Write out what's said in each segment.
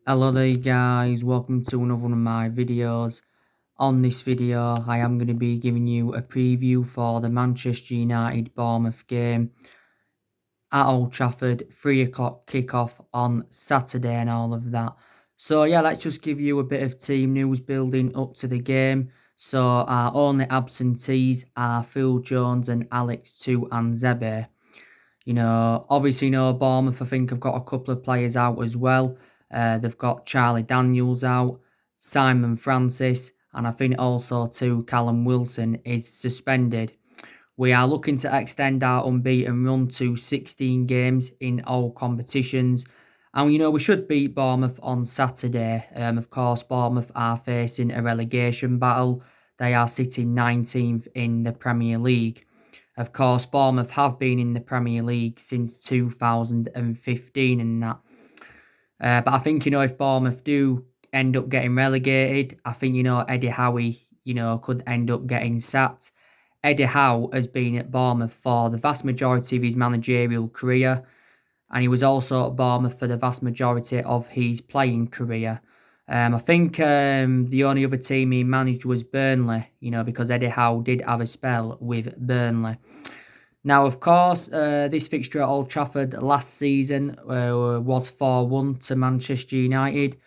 Hello there guys, welcome to another one of my videos. On this video I am going to be giving you a preview for the Manchester United Bournemouth game at Old Trafford, 3 o'clock kickoff on Saturday and all of that. So yeah, let's just give you a bit of team news building up to the game. So our only absentees are Phil Jones and Alex Tuanzebe. Obviously, Bournemouth, I think, have got a couple of players out as well. They've got Charlie Daniels out, Simon Francis, and I think also too Callum Wilson is suspended. We are looking to extend our unbeaten run to 16 games in all competitions. And, we should beat Bournemouth on Saturday. Of course, Bournemouth are facing a relegation battle. They are sitting 19th in the Premier League. Of course, Bournemouth have been in the Premier League since 2015 and that. But I think, if Bournemouth do end up getting relegated, I think, Eddie Howe, could end up getting sacked. Eddie Howe has been at Bournemouth for the vast majority of his managerial career, and he was also at Bournemouth for the vast majority of his playing career. I think the only other team he managed was Burnley, because Eddie Howe did have a spell with Burnley. Now, of course, this fixture at Old Trafford last season was 4-1 to Manchester United.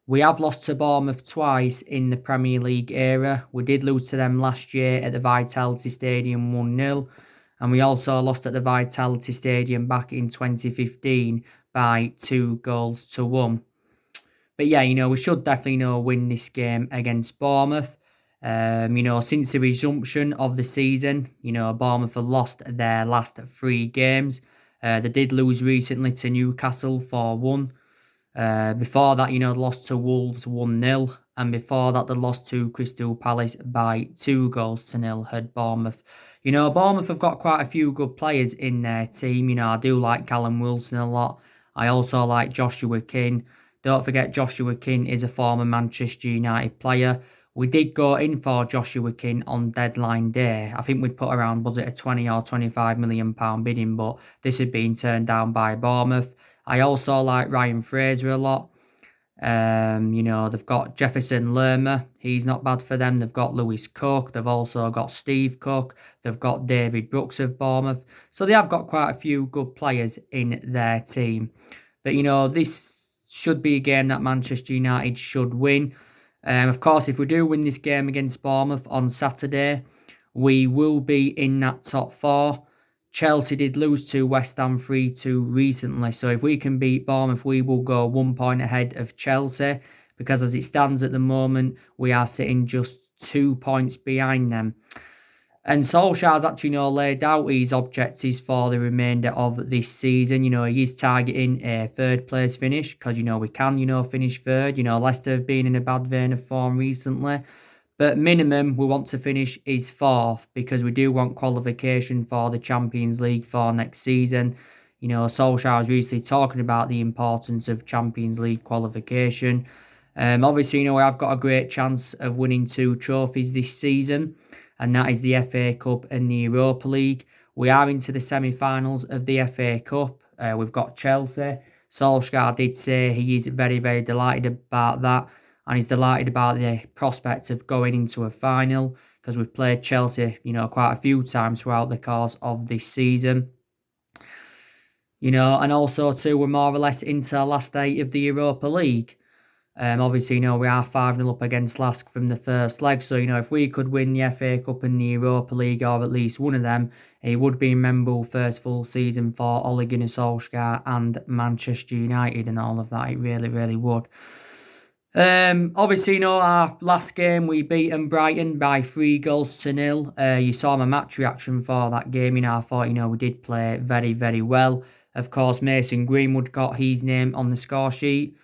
We have lost to Bournemouth twice in the Premier League era. We did lose to them last year at the Vitality Stadium 1-0. And we also lost at the Vitality Stadium back in 2015 by 2-1. But yeah, we should definitely, win this game against Bournemouth. Since the resumption of the season, Bournemouth have lost their last 3 games. They did lose recently to Newcastle 4-1. Before that, they lost to Wolves 1-0. And before that, they lost to Crystal Palace by 2-0 at Bournemouth. Bournemouth have got quite a few good players in their team. I do like Callum Wilson a lot. I also like Joshua King. Don't forget, Joshua King is a former Manchester United player. We did go in for Joshua King on deadline day. I think we'd put around, was it a 20 or 25 million pound bidding, but this had been turned down by Bournemouth. I also like Ryan Fraser a lot. They've got Jefferson Lerma. He's not bad for them. They've got Lewis Cook. They've also got Steve Cook. They've got David Brooks of Bournemouth. So they have got quite a few good players in their team. But, this should be a game that Manchester United should win. Of course, if we do win this game against Bournemouth on Saturday, we will be in that top 4. Chelsea did lose to West Ham 3-2 recently, so if we can beat Bournemouth, we will go 1 point ahead of Chelsea, because as it stands at the moment, we are sitting just 2 points behind them. And Solskjaer's actually laid out his objectives for the remainder of this season. He is targeting a 3rd place finish, because, we can, finish 3rd. Leicester have been in a bad vein of form recently. But minimum, we want to finish is 4th, because we do want qualification for the Champions League for next season. Solskjaer was recently talking about the importance of Champions League qualification. Obviously, we have got a great chance of winning 2 trophies this season, and that is the FA Cup and the Europa League. We are into the semi-finals of the FA Cup. We've got Chelsea. Solskjaer did say he is very, very delighted about that, and he's delighted about the prospect of going into a final, because we've played Chelsea, quite a few times throughout the course of this season. And also too, we're more or less into the last 8 of the Europa League. Obviously, we are 5-0 up against Lask from the first leg. So, if we could win the FA Cup and the Europa League, or at least one of them, it would be a memorable first full season for Ole Gunnar Solskjaer and Manchester United and all of that. It really, really would. Obviously, our last game, we beat Brighton by 3-0. You saw my match reaction for that game. I thought, we did play very, very well. Of course, Mason Greenwood got his name on the score sheet.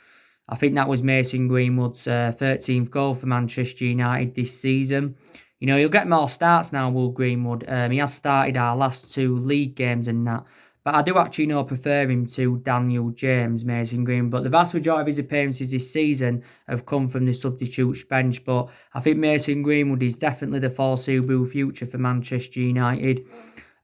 I think that was Mason Greenwood's 13th goal for Manchester United this season. He'll get more starts now, Will Greenwood. He has started our last 2 league games and that. But I do actually prefer him to Daniel James, Mason Greenwood. But the vast majority of his appearances this season have come from the substitutes bench. But I think Mason Greenwood is definitely the foreseeable future for Manchester United.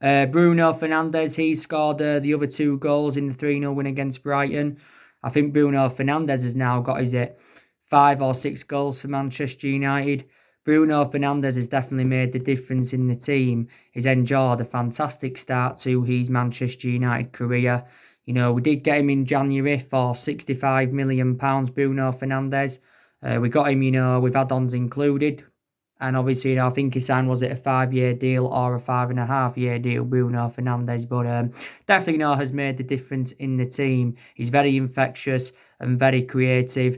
Bruno Fernandes, he scored the other 2 goals in the 3-0 win against Brighton. I think Bruno Fernandes has now got, is it 5 or 6 goals for Manchester United? Bruno Fernandes has definitely made the difference in the team. He's enjoyed a fantastic start to his Manchester United career. You know, we did get him in January for £65 million, Bruno Fernandes. We got him, you know, with add-ons included. And obviously, you know, I think he signed, was it a 5-year deal or a 5.5-year deal, Bruno Fernandes. But definitely, you know, has made the difference in the team. He's very infectious and very creative.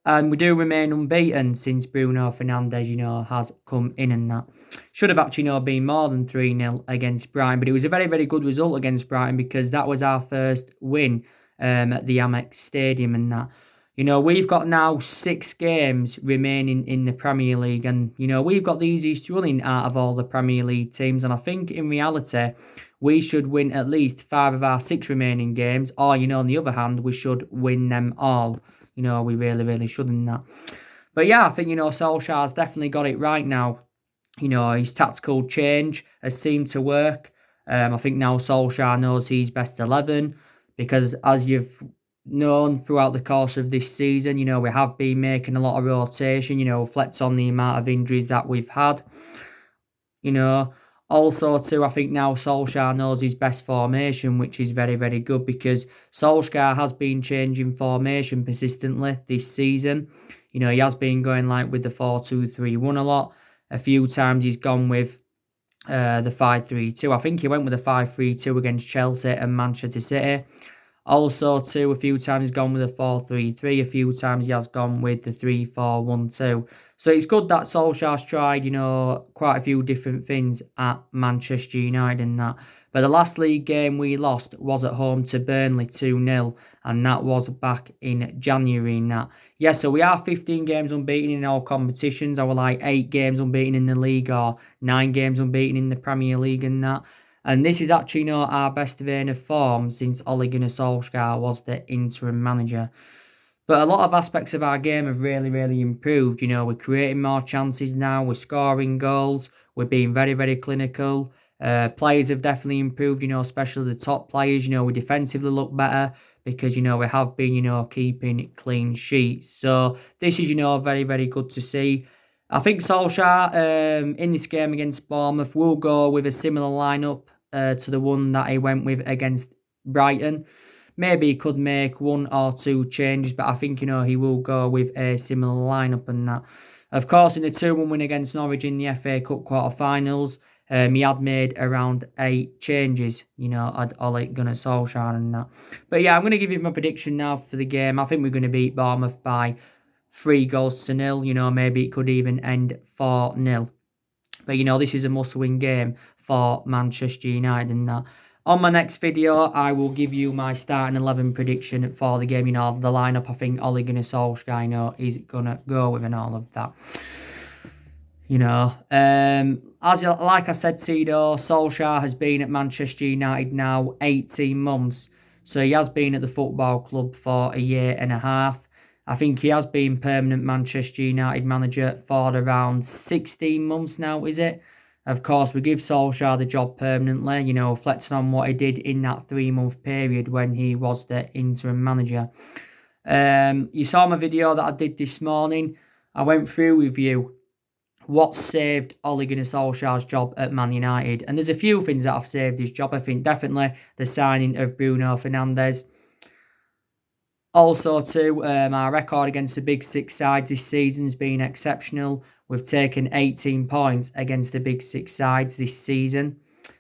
And we do remain unbeaten since Bruno Fernandes, you know, has come in and that. Should have actually, you know, been more than 3-0 against Brighton. But it was a very, very good result against Brighton because that was our first win at the Amex Stadium and that. You know, we've got now 6 games remaining in the Premier League. And, you know, we've got the easiest running out of all the Premier League teams. And I think in reality, we should win at least 5 of our 6 remaining games. Or, you know, on the other hand, we should win them all. You know, we really, really shouldn't that. But yeah, I think, you know, Solskjaer's definitely got it right now. You know, his tactical change has seemed to work. I think now Solskjaer knows his best 11 because as you've known throughout the course of this season, you know, we have been making a lot of rotation, you know, reflects on the amount of injuries that we've had. You know, also, too, I think now Solskjaer knows his best formation, which is very, very good because Solskjaer has been changing formation persistently this season. You know, he has been going like with the 4-2-3-1 a lot. A few times he's gone with the 5-3-2. I think he went with the 5-3-2 against Chelsea and Manchester City. Also, too, a few times he's gone with a 4-3-3. A few times he has gone with the 3-4-1-2. So it's good that Solskjaer's tried, you know, quite a few different things at Manchester United and that. But the last league game we lost was at home to Burnley 2-0. And that was back in January and that. Yeah, so we are 15 games unbeaten in all competitions. I were like 8 games unbeaten in the league or 9 games unbeaten in the Premier League and that. And this is actually not our best vein of form since Ole Gunnar Solskjaer was the interim manager. But a lot of aspects of our game have really, really improved. You know, we're creating more chances now. We're scoring goals. We're being very, very clinical. Players have definitely improved, you know, especially the top players. You know, we defensively look better because, you know, we have been, you know, keeping clean sheets. So this is, you know, very, very good to see. I think Solskjaer in this game against Bournemouth will go with a similar lineup to the one that he went with against Brighton. Maybe he could make 1 or 2 changes, but I think, you know, he will go with a similar lineup and that. Of course, in the 2-1 win against Norwich in the FA Cup quarter-finals, he had made around 8 changes, you know, at Ole Gunnar Solskjaer and that. But yeah, I'm going to give you my prediction now for the game. I think we're going to beat Bournemouth by 3-0. You know, maybe it could even end 4-0. But, you know, this is a must-win game for Manchester United and that. On my next video, I will give you my starting 11 prediction for the game. You know, the lineup I think Ole Gunnar Solskjaer, you know, is going to go with and all of that. You know, like I said to you though, Solskjaer has been at Manchester United now 18 months. So he has been at the football club for 1.5 years. I think he has been permanent Manchester United manager for around 16 months now, is it? Of course, we give Solskjaer the job permanently, you know, reflecting on what he did in that 3-month period when he was the interim manager. You saw my video that I did this morning. I went through with you what saved Ole Gunnar Solskjaer's job at Man United. And there's a few things that have saved his job. I think definitely the signing of Bruno Fernandes. Also, too, our record against the Big Six sides this season has been exceptional. We've taken 18 points against the Big Six sides this season.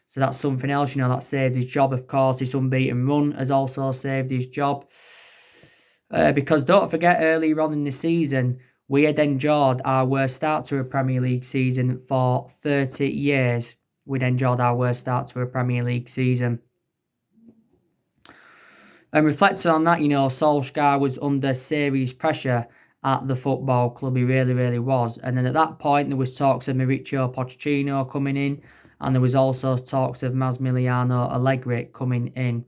So that's something else, you know, that saved his job. Of course, this unbeaten run has also saved his job. Because don't forget, earlier on in the season, we had enjoyed our worst start to a Premier League season for 30 years. We'd enjoyed our worst start to a Premier League season. And reflecting on that, you know, Solskjaer was under serious pressure at the football club. He really, really was. And then at that point, there was talks of Mauricio Pochettino coming in. And there was also talks of Massimiliano Allegri coming in.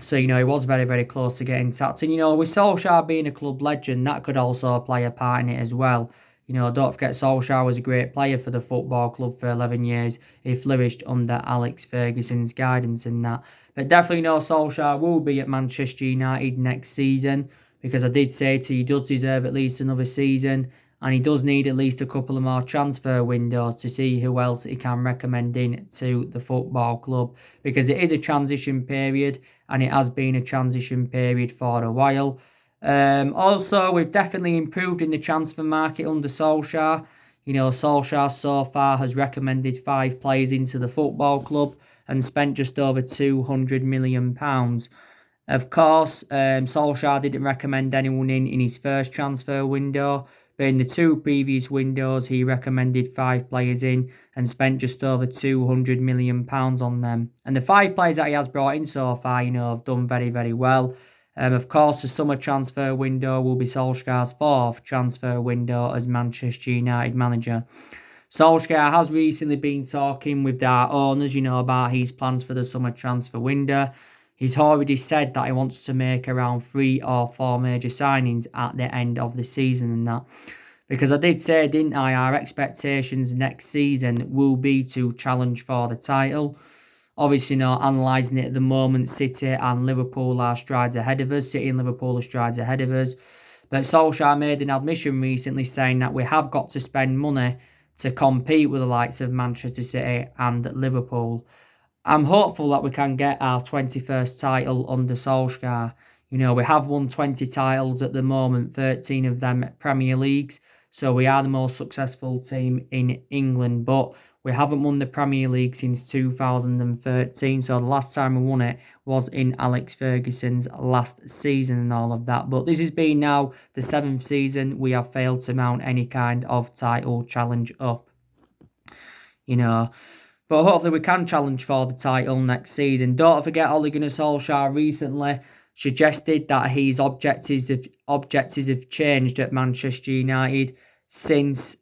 So, you know, he was very, very close to getting sacked. And, you know, with Solskjaer being a club legend, that could also play a part in it as well. Don't forget Solskjaer was a great player for the football club for 11 years. He flourished under Alex Ferguson's guidance and that. But definitely Solskjaer will be at Manchester United next season, because I did say to you, he does deserve at least another season, and he does need at least a couple of more transfer windows to see who else he can recommend in to the football club, because it is a transition period, and it has been a transition period for a while. Also, we've definitely improved in the transfer market under Solskjaer. Solskjaer so far has recommended 5 players into the football club and spent just over £200 million. Of course, Solskjaer didn't recommend anyone in his first transfer window, but in the 2 previous windows, he recommended 5 players in and spent just over £200 million on them. And the 5 players that he has brought in so far, have done very, very well. Of course, the summer transfer window will be Solskjaer's 4th transfer window as Manchester United manager. Solskjaer has recently been talking with their owners, about his plans for the summer transfer window. He's already said that he wants to make around 3 or 4 major signings at the end of the season and that. Because I did say, didn't I, our expectations next season will be to challenge for the title. Obviously, analysing it at the moment, City and Liverpool are strides ahead of us. City and Liverpool are strides ahead of us. But Solskjaer made an admission recently saying that we have got to spend money to compete with the likes of Manchester City and Liverpool. I'm hopeful that we can get our 21st title under Solskjaer. We have won 20 titles at the moment, 13 of them Premier Leagues. So we are the most successful team in England. But we haven't won the Premier League since 2013. So the last time we won it was in Alex Ferguson's last season and all of that. But this has been now the 7th season we have failed to mount any kind of title challenge up. But hopefully we can challenge for the title next season. Don't forget, Ole Gunnar Solskjaer recently suggested that his objectives have changed at Manchester United since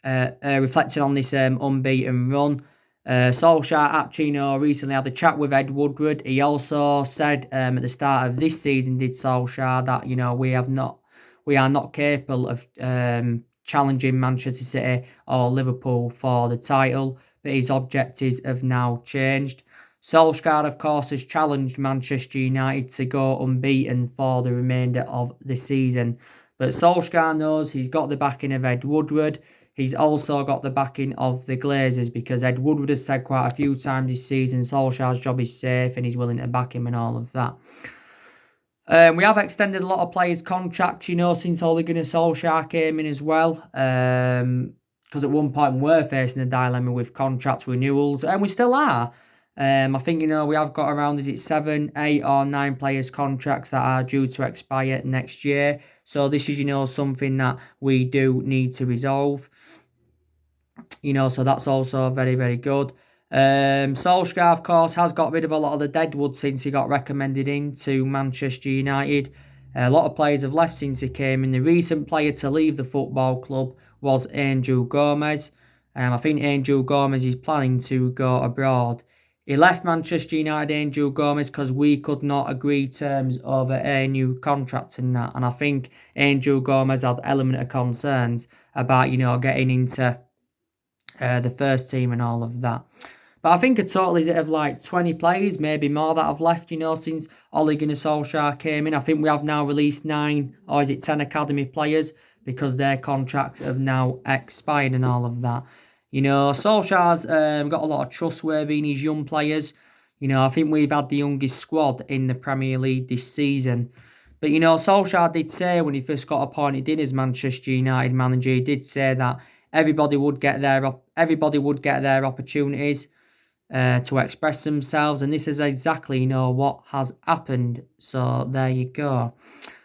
reflecting on this unbeaten run. Solskjaer actually, recently had a chat with Ed Woodward. He also said at the start of this season, did Solskjaer, that we are not capable of challenging Manchester City or Liverpool for the title, but his objectives have now changed. Solskjaer, of course, has challenged Manchester United to go unbeaten for the remainder of the season. But Solskjaer knows he's got the backing of Ed Woodward. He's also got the backing of the Glazers, because Ed Woodward has said quite a few times this season Solskjaer's job is safe and he's willing to back him and all of that. We have extended a lot of players' contracts, since Ole Gunnar Solskjaer came in as well. Because at one point we were facing a dilemma with contract renewals, and we still are. I think, we have got around, 7, 8 or 9 players' contracts that are due to expire next year. So this is, something that we do need to resolve. So that's also very, very good. Solskjaer, of course, has got rid of a lot of the deadwood since he got recommended into Manchester United. A lot of players have left since he came in. The recent player to leave the football club was Angel Gomez. I think Angel Gomez is planning to go abroad. He left Manchester United, Angel Gomez, because we could not agree terms over a new contract and that. And I think Angel Gomez had element of concerns about, getting into the first team and all of that. But I think a total is of 20 players, maybe more, that have left, since Ole Gunnar Solskjaer came in. I think we have now released 9 or 10 academy players, because their contracts have now expired and all of that. Solskjaer's got a lot of trustworthy in his young players. I think we've had the youngest squad in the Premier League this season. But, Solskjaer did say when he first got appointed in as Manchester United manager, he did say that everybody would get their opportunities to express themselves. And this is exactly, what has happened. So there you go.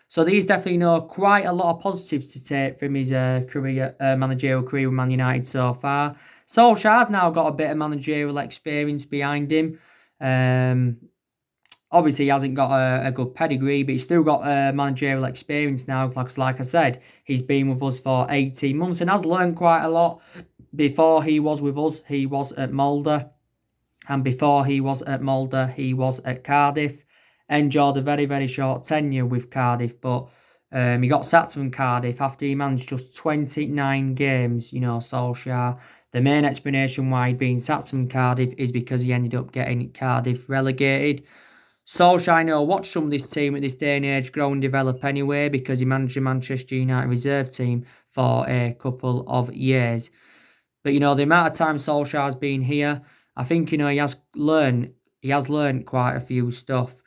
So these definitely, quite a lot of positives to take from his managerial career with Man United so far. Solskjaer's now got a bit of managerial experience behind him. Obviously, he hasn't got a good pedigree, but he's still got managerial experience now. Like I said, he's been with us for 18 months and has learned quite a lot. Before he was with us, he was at Mulder. And before he was at Mulder, he was at Cardiff. Enjoyed a very, very short tenure with Cardiff, but He got sacked from Cardiff after he managed just 29 games, Solskjaer. The main explanation why he'd been sacked from Cardiff is because he ended up getting Cardiff relegated. Solskjaer, watched some of this team at this day and age grow and develop anyway, because he managed the Manchester United reserve team for a couple of years. But, the amount of time Solskjaer's been here, I think, he has learned quite a few stuff.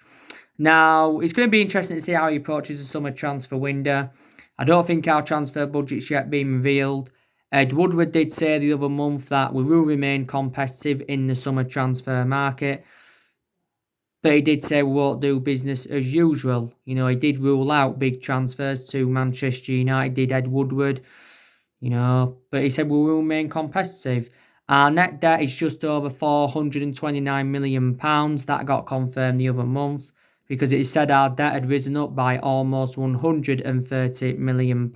Now, it's going to be interesting to see how he approaches the summer transfer window. I don't think our transfer budget's yet been revealed. Ed Woodward did say the other month that we will remain competitive in the summer transfer market. But he did say we won't do business as usual. He did rule out big transfers to Manchester United, did Ed Woodward. But he said we will remain competitive. Our net debt is just over £429 million. That got confirmed the other month, because it said our debt had risen up by almost £130 million.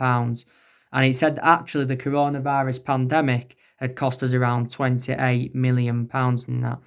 And it said actually the coronavirus pandemic had cost us around £28 million in that.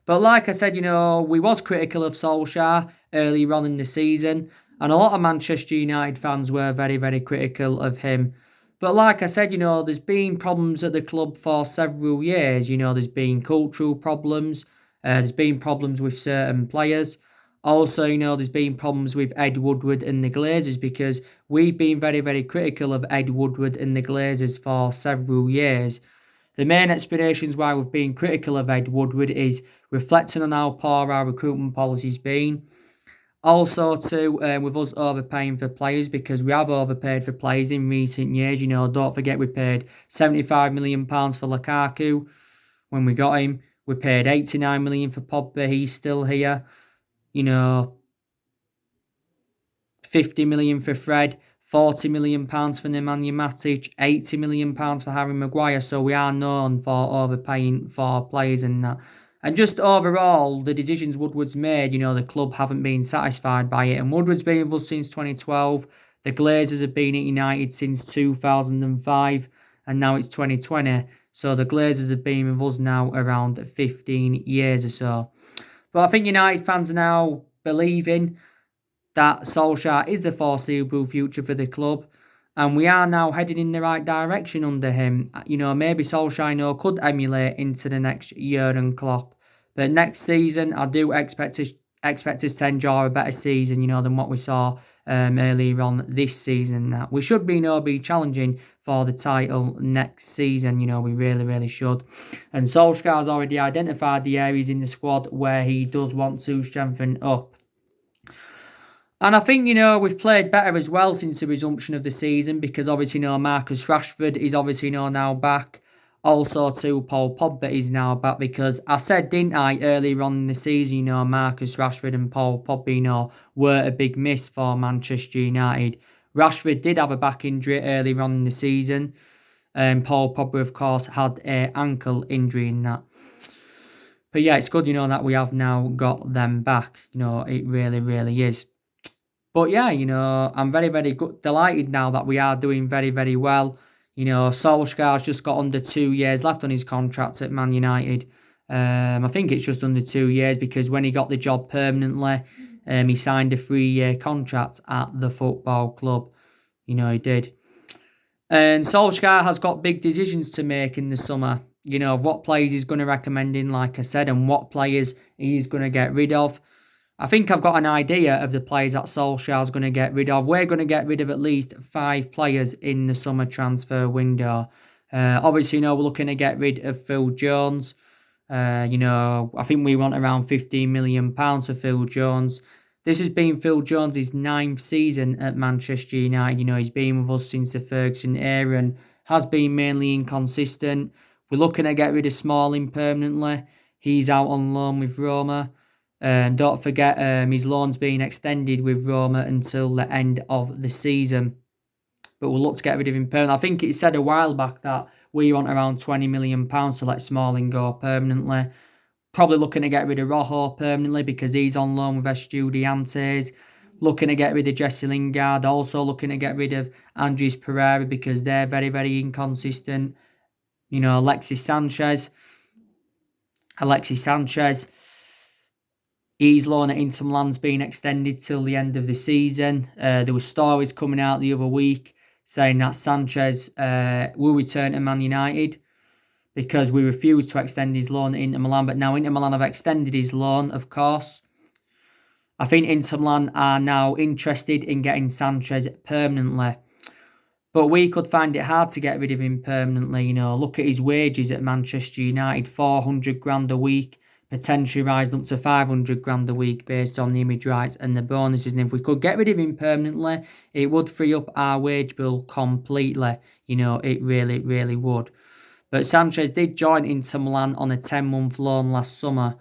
But like I said, we was critical of Solskjaer earlier on in the season, and a lot of Manchester United fans were very, very critical of him. But like I said, there's been problems at the club for several years. There's been cultural problems. There's been problems with certain players. Also, there's been problems with Ed Woodward and the Glazers, because we've been very, very critical of Ed Woodward and the Glazers for several years. The main explanations why we've been critical of Ed Woodward is reflecting on how poor our recruitment policy's been. Also, too, with us overpaying for players, because we have overpaid for players in recent years. Don't forget we paid £75 million for Lukaku when we got him. We paid £89 million for Pogba. He's still here. £50 million for Fred. £40 million for Nemanja Matic, £80 million for Harry Maguire. So we are known for overpaying for players and that. And just overall, the decisions Woodward's made, the club haven't been satisfied by it. And Woodward's been with us since 2012. The Glazers have been at United since 2005. And now it's 2020. So the Glazers have been with us now around 15 years or so. But I think United fans are now believing that Solskjaer is the foreseeable future for the club, and we are now heading in the right direction under him. Maybe Solskjaer could emulate into the next Jurgen Klopp. But next season, I do expect us to enjoy a better season, than what we saw earlier on this season. We should be challenging for the title next season. We really, really should. And Solskjaer's already identified the areas in the squad where he does want to strengthen up. And I think, we've played better as well since the resumption of the season, because obviously, Marcus Rashford is obviously, now back. Also, too, Paul Pogba is now back, because I said, didn't I, earlier on in the season, Marcus Rashford and Paul Pogba, were a big miss for Manchester United. Rashford did have a back injury earlier on in the season. Paul Pogba, of course, had an ankle injury in that. But yeah, it's good, that we have now got them back. It really, really is. But yeah, I'm very, very delighted now that we are doing very, very well. Solskjaer's just got under 2 years left on his contract at Man United. I think it's just under 2 years, because when he got the job permanently, he signed a 3-year contract at the football club. He did. And Solskjaer has got big decisions to make in the summer. Of what players he's going to recommend in, like I said, and what players he's going to get rid of. I think I've got an idea of the players that Solskjaer's going to get rid of. We're going to get rid of at least 5 players in the summer transfer window. Obviously, we're looking to get rid of Phil Jones. I think we want around £15 million for Phil Jones. This has been Phil Jones' 9th season at Manchester United. He's been with us since the Ferguson era and has been mainly inconsistent. We're looking to get rid of Smalling permanently. He's out on loan with Roma. Don't forget, his loan's being extended with Roma until the end of the season. But we'll look to get rid of him permanently. I think it said a while back that we want around £20 million to let Smalling go permanently. Probably looking to get rid of Rojo permanently, because he's on loan with Estudiantes. Looking to get rid of Jesse Lingard. Also looking to get rid of Andres Pereira, because they're very, very inconsistent. Alexis Sanchez. His loan at Inter Milan's been extended till the end of the season. There were stories coming out the other week saying that Sanchez will return to Man United because we refused to extend his loan at Inter Milan. But now Inter Milan have extended his loan, of course. I think Inter Milan are now interested in getting Sanchez permanently. But we could find it hard to get rid of him permanently. You know, look at his wages at Manchester United, 400 grand a week, potentially rising up to 500 grand a week based on the image rights and the bonuses. And if we could get rid of him permanently, it would free up our wage bill completely. You know, it really would. But Sanchez did join Inter Milan on a 10-month loan last summer.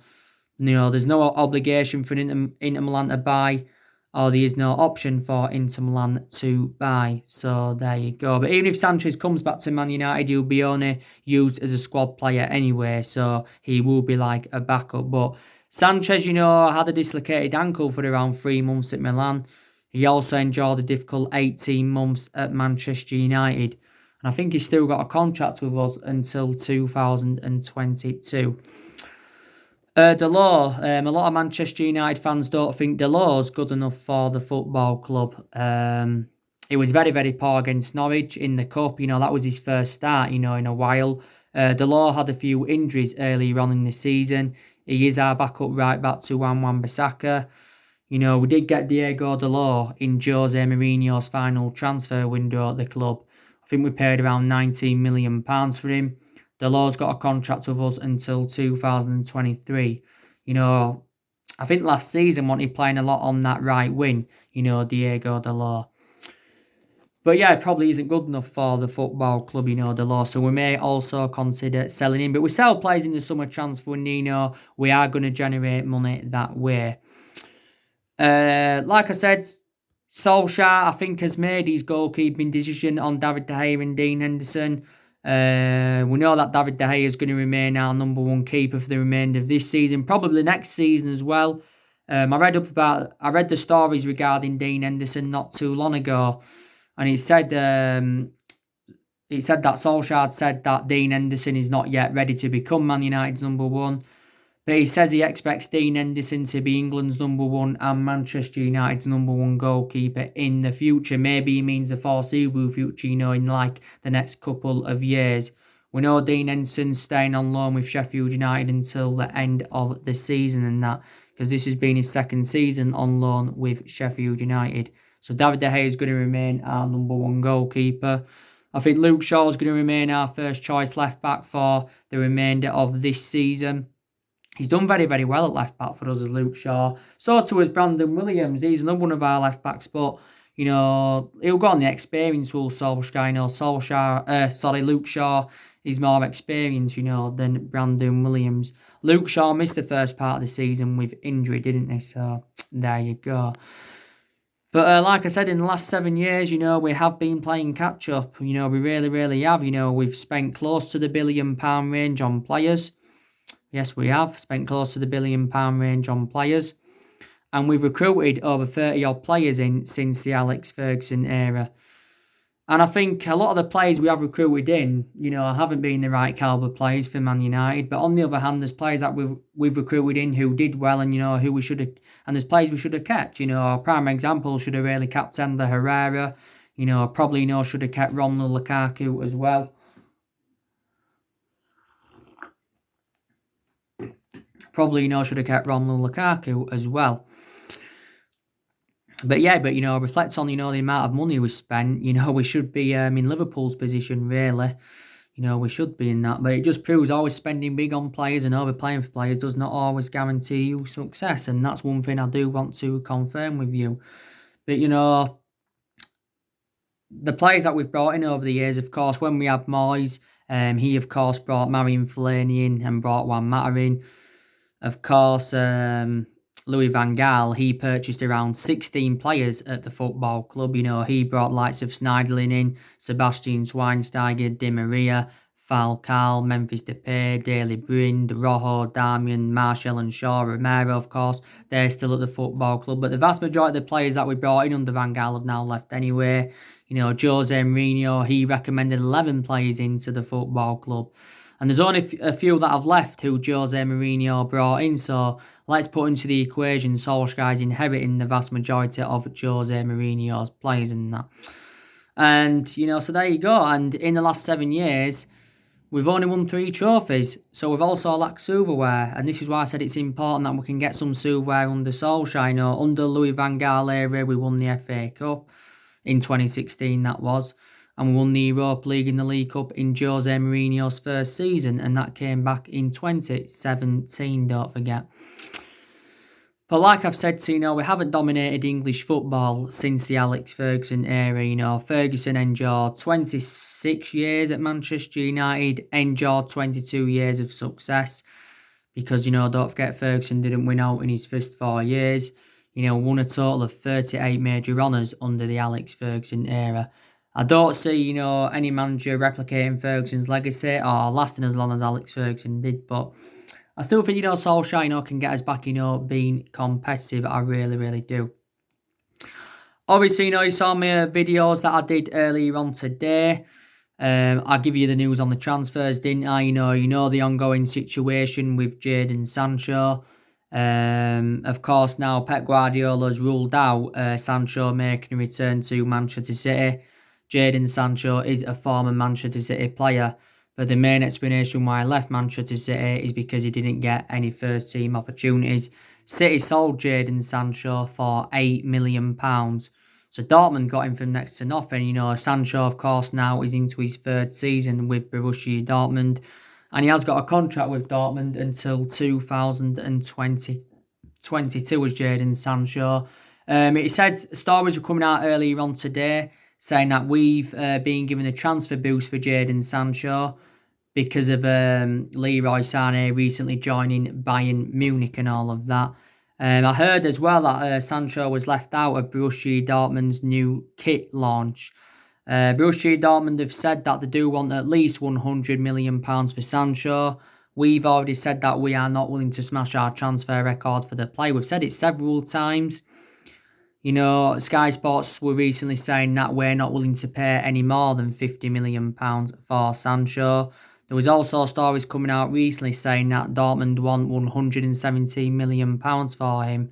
You know, there's no obligation for Inter Milan to buy, or there is no option for Inter Milan to buy. So there you go. But even if Sanchez comes back to Man United, he'll be only used as a squad player anyway. So he will be like a backup. But Sanchez, you know, had a dislocated ankle for around 3 months at Milan. He also endured a difficult 18 months at Manchester United. And I think he's still got a contract with us until 2022. Delors, a lot of Manchester United fans don't think Delors good enough for the football club. He was very poor against Norwich in the Cup. You know, that was his first start, you know, in a while. Delors had a few injuries earlier on in the season. He is our backup right back to Wan-Bissaka. You know, we did get Diego Delors in Jose Mourinho's final transfer window at the club. I think we paid around £19 million for him. Delors got a contract with us until 2023. You know, I think last season wanted playing a lot on that right wing, you know, Diego Delors. But yeah, it probably isn't good enough for the football club, you know, Delors. So we may also consider selling him. But we sell players in the summer transfer window, you know, we are going to generate money that way. Like I said, Solskjaer, I think, has made his goalkeeping decision on David De Gea and Dean Henderson. We know that David De Gea is going to remain our number one keeper for the remainder of this season, probably next season as well. I read the stories regarding Dean Henderson not too long ago, and it said that Solskjaer had said that Dean Henderson is not yet ready to become Man United's number one. But he says he expects Dean Henderson to be England's number one and Manchester United's number one goalkeeper in the future. Maybe he means the foreseeable future, you know, in like the next couple of years. We know Dean Henderson's staying on loan with Sheffield United until the end of the season and that, because this has been his second season on loan with Sheffield United. So David De Gea is going to remain our number one goalkeeper. I think Luke Shaw is going to remain our first choice left back for the remainder of this season. He's done very well at left back for us as Luke Shaw. So too has Brandon Williams. He's another one of our left backs, but you know, he'll go on the experience will Solskjaer. You know, Luke Shaw is more experienced, you know, than Brandon Williams. Luke Shaw missed the first part of the season with injury, didn't he? So there you go. But like I said, in the last 7 years, you know, we have been playing catch up. You know, we really have. You know, we've spent close to the £1 billion range on players. Yes, we have spent close to the £1 billion range on players. And we've recruited over 30-odd players in since the Alex Ferguson era. And I think a lot of the players we have recruited in, you know, haven't been the right calibre players for Man United. But on the other hand, there's players that we've recruited in who did well and, you know, who we should have... And there's players we should have kept. You know, a prime example should have really kept Ender Herrera. You know, probably, you know, should have kept Romelu Lukaku as well. Probably, you know, should have kept Romelu Lukaku as well. But yeah, you know, reflect on, you know, the amount of money we spent. You know, we should be in Liverpool's position, really. You know, we should be in that. But it just proves always spending big on players and overplaying for players does not always guarantee you success. And that's one thing I do want to confirm with you. But, you know, the players that we've brought in over the years, of course, when we had Moyes, he, of course, brought Marion Fellaini in and brought Juan Mata in. Of course, Louis van Gaal, he purchased around 16 players at the football club. You know, he brought likes of Schneiderlin in, Sebastian Schweinsteiger, Di Maria, Falcao, Memphis Depay, Daley Blind, Rojo, Darmian, Martial and Shaw, Romero, of course. They're still at the football club. But the vast majority of the players that we brought in under Van Gaal have now left anyway. You know, Jose Mourinho, he recommended 11 players into the football club. And there's only a few that have left who Jose Mourinho brought in. So, let's put into the equation Solskjaer's inheriting the vast majority of Jose Mourinho's players and that. And, you know, so there you go. And in the last 7 years, we've only won 3 trophies. So we've also lacked silverware. And this is why I said it's important that we can get some silverware under Solskjaer. You know, under Louis van Gaal era, we won the FA Cup. In 2016, that was. And we won the Europa League and the League Cup in Jose Mourinho's first season. And that came back in 2017, don't forget. But like I've said to you know, we haven't dominated English football since the Alex Ferguson era. You know, Ferguson endured 26 years at Manchester United, endured 22 years of success. Because, you know, don't forget Ferguson didn't win out in his first 4 years. You know, won a total of 38 major honours under the Alex Ferguson era. I don't see, you know, any manager replicating Ferguson's legacy or lasting as long as Alex Ferguson did. But I still think, you know, Solskjaer, you know, can get us back, you know, being competitive. I really, really do. Obviously, you know, you saw my videos that I did earlier on today. I give you the news on the transfers, didn't I? You know the ongoing situation with Jadon Sancho. Of course, now Pep Guardiola's ruled out Sancho making a return to Manchester City. Jadon Sancho is a former Manchester City player, but the main explanation why he left Manchester City is because he didn't get any first team opportunities. City sold Jadon Sancho for £8 million. So Dortmund got him for next to nothing. You know, Sancho, of course, now is into his 3rd season with Borussia Dortmund. And he has got a contract with Dortmund until 2022 as Jadon Sancho. It said stories were coming out earlier on today saying that we've been given a transfer boost for Jadon Sancho because of Leroy Sané recently joining Bayern Munich and all of that. I heard as well that Sancho was left out of Borussia Dortmund's new kit launch. Borussia Dortmund have said that they do want at least £100 million for Sancho. We've already said that we are not willing to smash our transfer record for the player. We've said it several times. You know, Sky Sports were recently saying that we're not willing to pay any more than £50 million for Sancho. There was also stories coming out recently saying that Dortmund want £117 million for him.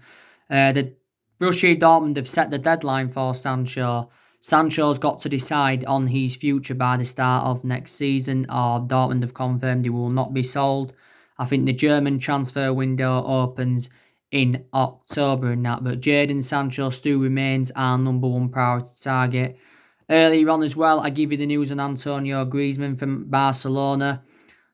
The Borussia Dortmund have set the deadline for Sancho. Sancho's got to decide on his future by the start of next season, or Dortmund have confirmed he will not be sold. I think the German transfer window opens in October and that, but Jadon Sancho still remains our number 1 priority target. Earlier on as well, I give you the news on Antonio Griezmann from Barcelona.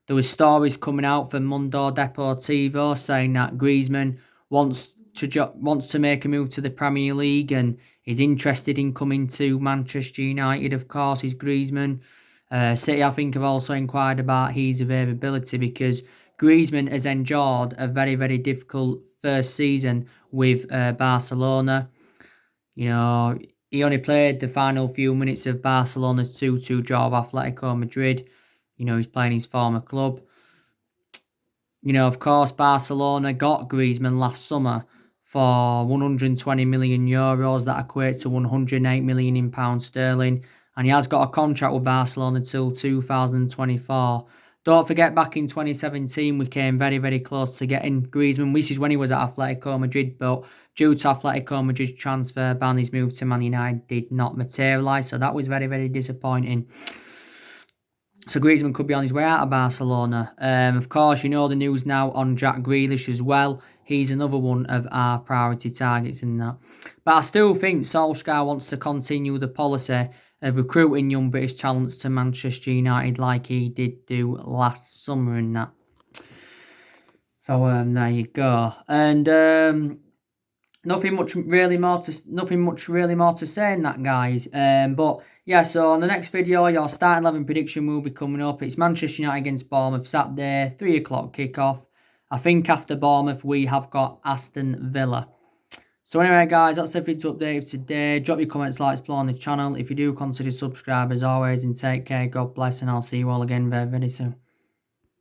There was stories coming out from Mundo Deportivo saying that Griezmann wants to make a move to the Premier League and is interested in coming to Manchester United. Of course, is Griezmann. City, I think, have also inquired about his availability because Griezmann has endured a very, very difficult first season with Barcelona. You know, he only played the final few minutes of Barcelona's 2-2 draw with Atletico Madrid. You know, he's playing his former club. You know, of course, Barcelona got Griezmann last summer for €120 million. That equates to £108 million in pounds sterling. And he has got a contract with Barcelona till 2024. Don't forget, back in 2017, we came very, very close to getting Griezmann. This is when he was at Atletico Madrid, but due to Atletico Madrid's transfer ban, his move to Man United did not materialise. So that was very, very disappointing. So Griezmann could be on his way out of Barcelona. Of course, you know the news now on Jack Grealish as well. He's another one of our priority targets in that. But I still think Solskjaer wants to continue the policy of recruiting young British talents to Manchester United like he did do last summer and that. So there you go. And nothing much really more to say in that, guys. But yeah, so on the next video, your starting 11 prediction will be coming up. It's Manchester United against Bournemouth Saturday, 3 o'clock kickoff. I think after Bournemouth, we have got Aston Villa. So anyway, guys, that's everything to update today. Drop your comments, like, explore on the channel. If you do, consider subscribe as always, and take care. God bless, and I'll see you all again very, very soon.